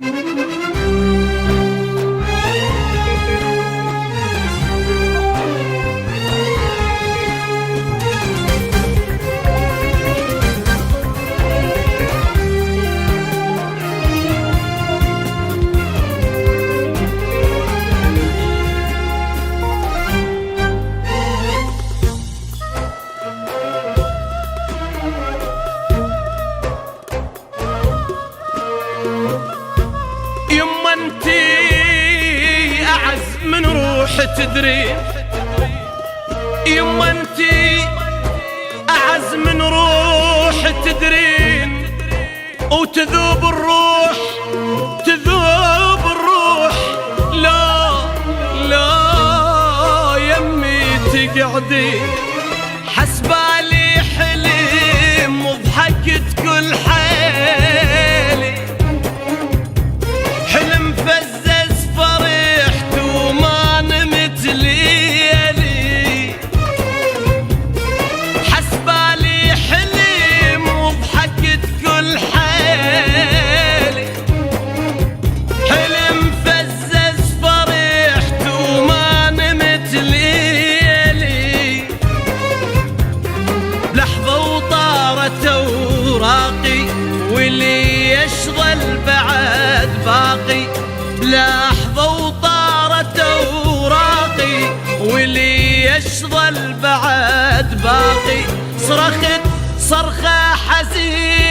يما انتي اعز من روح تدرين، يما انتي اعز من روح تدرين، وتذوب الروح تذوب الروح. لا لا يمي تقعدين، حسبالي حلم وضحكت كل حيلي، حلم فزز فرحت وما نمت ليلي، حسبالي حلم وضحكت كل حيلي، حلم فزز فرحت وما نمت ليلي، لحظة وطارت اوراقي واللي يشغل بعد باقي، لحظة وطارت اوراقي واللي يشغل بعد باقي، صرخت صرخة حزينة